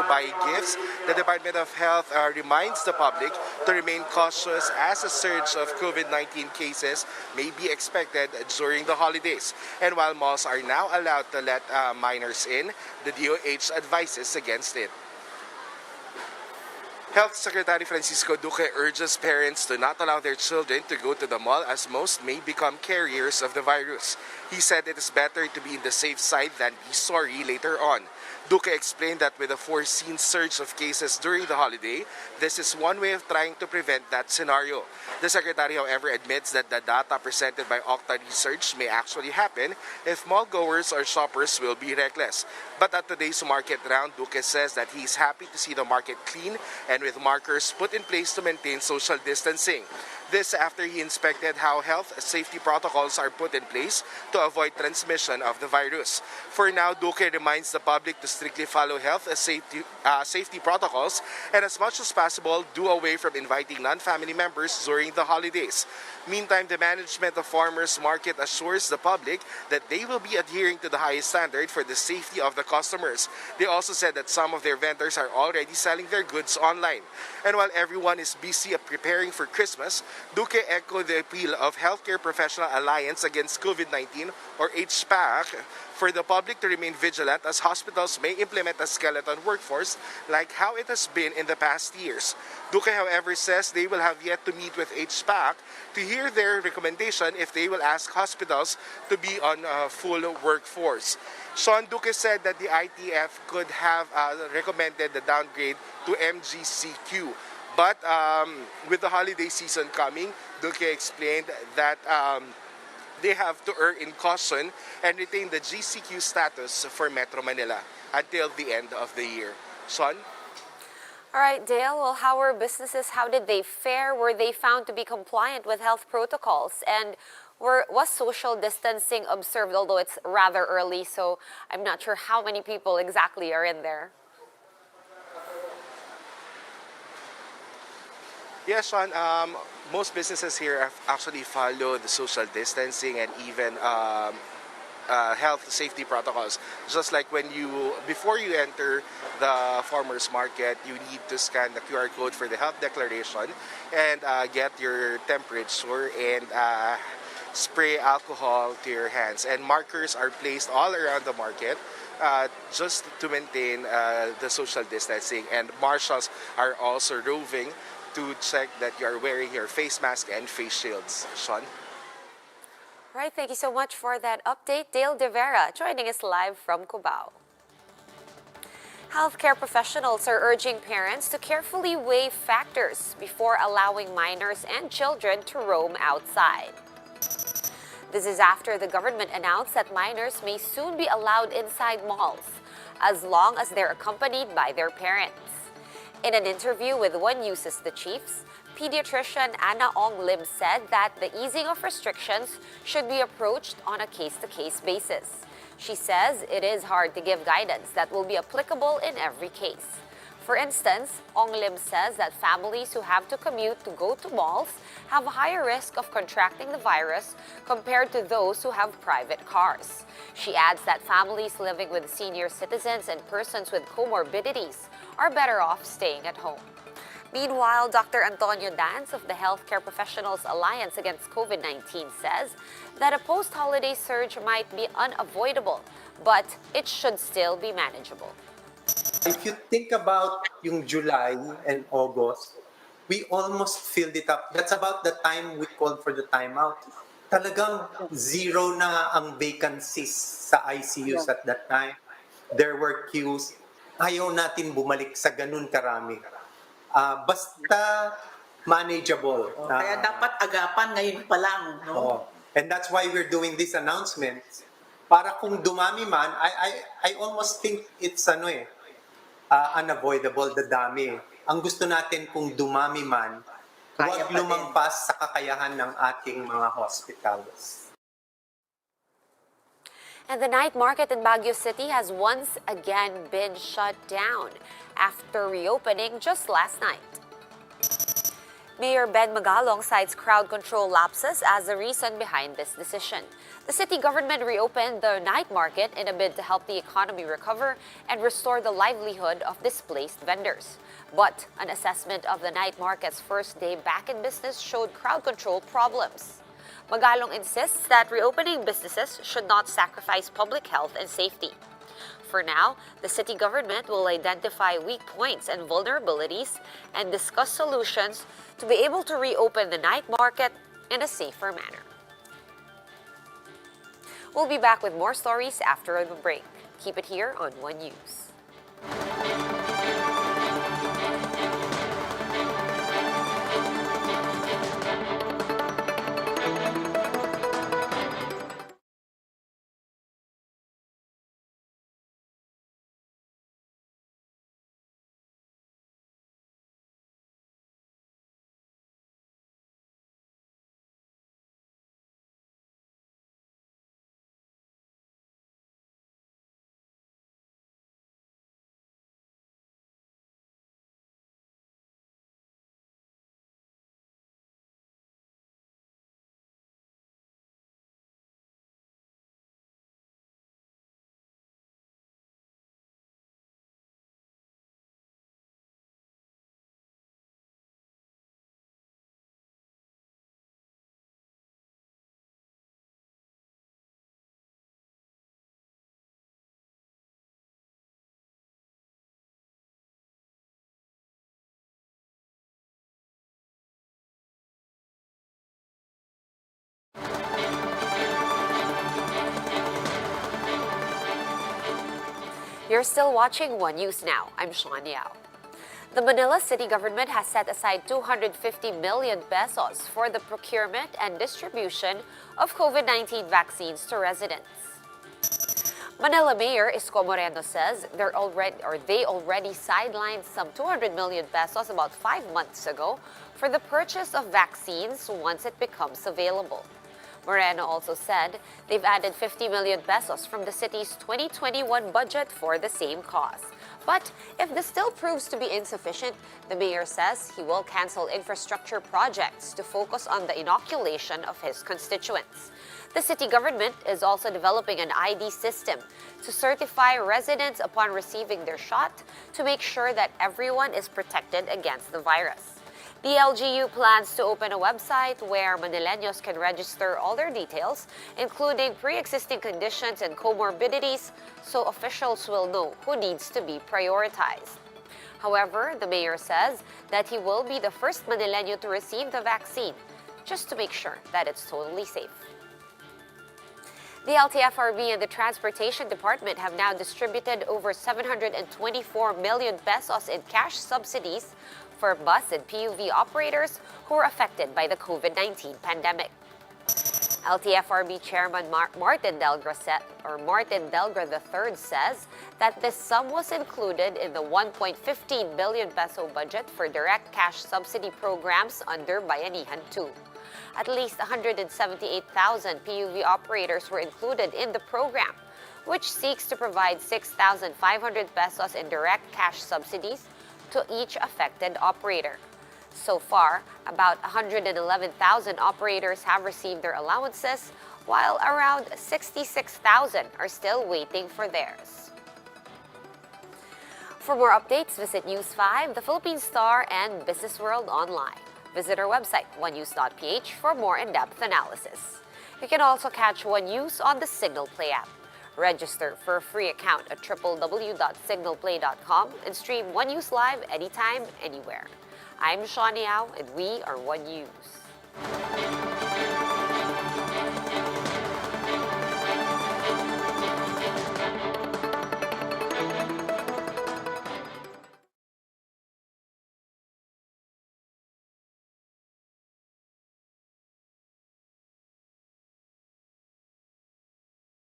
to buy gifts. The Department of Health reminds the public to remain cautious as a surge of COVID-19 cases may be expected during the holidays. And while malls are now allowed to let minors in, the DOH advises against it. Health Secretary Francisco Duque urges parents to not allow their children to go to the mall as most may become carriers of the virus. He said it is better to be in the safe side than be sorry later on. Duque explained that with a foreseen surge of cases during the holiday, this is one way of trying to prevent that scenario. The Secretary, however, admits that the data presented by Octa Research may actually happen if mall goers or shoppers will be reckless. But at today's market round, Duque says that he is happy to see the market clean and with markers put in place to maintain social distancing. This after he inspected how health safety protocols are put in place to avoid transmission of the virus. For now, Duque reminds the public to strictly follow health safety protocols and as much as possible do away from inviting non-family members during the holidays. Meantime, the management of Farmers Market assures the public that they will be adhering to the highest standard for the safety of the customers. They also said that some of their vendors are already selling their goods online. And while everyone is busy preparing for Christmas, Duque echoed the appeal of Healthcare Professional Alliance Against COVID-19 or HPAC for the public to remain vigilant as hospitals may implement a skeleton workforce like how it has been in the past years. Duque, however, says they will have yet to meet with HPAC to hear their recommendation if they will ask hospitals to be on a full workforce. Sean, Duque said that the ITF could have recommended the downgrade to MGCQ. But with the holiday season coming, Duque explained that they have to err in caution and retain the GCQ status for Metro Manila until the end of the year. Sean? All right, Dale, well, how were businesses? How did they fare? Were they found to be compliant with health protocols? And was social distancing observed, although it's rather early, so I'm not sure how many people exactly are in there? Yes, Sean. Most businesses here have actually followed the social distancing and even health safety protocols. Just like before you enter the farmers market, you need to scan the QR code for the health declaration and get your temperature and spray alcohol to your hands. And markers are placed all around the market just to maintain the social distancing. And marshals are also roving to check that you are wearing your face mask and face shields. Sean? All right, thank you so much for that update. Dale De Vera joining us live from Cubao. Healthcare professionals are urging parents to carefully weigh factors before allowing minors and children to roam outside. This is after the government announced that minors may soon be allowed inside malls as long as they're accompanied by their parents. In an interview with One News's The Chiefs, pediatrician Anna Ong Lim said that the easing of restrictions should be approached on a case-to-case basis. She says it is hard to give guidance that will be applicable in every case. For instance, Ong Lim says that families who have to commute to go to malls have a higher risk of contracting the virus compared to those who have private cars. She adds that families living with senior citizens and persons with comorbidities are better off staying at home. Meanwhile, Dr. Antonio Danz of the Healthcare Professionals Alliance Against COVID-19 says that a post-holiday surge might be unavoidable, but it should still be manageable. If you think about yung July and August, we almost filled it up. That's about the time we called for the timeout. Talagang zero na ang vacancies sa ICUs at that time. There were queues. Ayaw natin bumalik sa ganun karami. Basta manageable. Kaya dapat agapan ngayon pa lang. No? And that's why we're doing this announcement. Para kung dumami man, I almost think it's unavoidable, the dami. Ang gusto natin kung dumami man, huwag lumampas sa kakayahan ng ating mga hospitals. And the night market in Baguio City has once again been shut down after reopening just last night. Mayor Ben Magalong cites crowd control lapses as the reason behind this decision. The city government reopened the night market in a bid to help the economy recover and restore the livelihood of displaced vendors. But an assessment of the night market's first day back in business showed crowd control problems. Magalong insists that reopening businesses should not sacrifice public health and safety. For now, the city government will identify weak points and vulnerabilities and discuss solutions to be able to reopen the night market in a safer manner. We'll be back with more stories after the break. Keep it here on One News. You're still watching One News Now. I'm Sean Yao. The Manila city government has set aside 250 million pesos for the procurement and distribution of COVID-19 vaccines to residents. Manila Mayor Isko Moreno says they already sidelined some 200 million pesos about 5 months ago for the purchase of vaccines once it becomes available. Moreno also said they've added 50 million pesos from the city's 2021 budget for the same cause. But if this still proves to be insufficient, the mayor says he will cancel infrastructure projects to focus on the inoculation of his constituents. The city government is also developing an ID system to certify residents upon receiving their shot to make sure that everyone is protected against the virus. The LGU plans to open a website where Manileños can register all their details, including pre-existing conditions and comorbidities, so officials will know who needs to be prioritized. However, the mayor says that he will be the first Manileño to receive the vaccine, just to make sure that it's totally safe. The LTFRB and the Transportation Department have now distributed over 724 million pesos in cash subsidies for bus and PUV operators who were affected by the COVID-19 pandemic. LTFRB Chairman Martin Delgra III says that this sum was included in the 1.15 billion peso budget for direct cash subsidy programs under Bayanihan 2. At least 178,000 PUV operators were included in the program, which seeks to provide 6,500 pesos in direct cash subsidies to each affected operator. So far, about 111,000 operators have received their allowances, while around 66,000 are still waiting for theirs. For more updates, visit News 5, the Philippine Star, and Business World online. Visit our website, onenews.ph, for more in-depth analysis. You can also catch One News on the Signal Play app. Register for a free account at www.signalplay.com and stream One News live anytime, anywhere. I'm Sean Yao, and we are One News.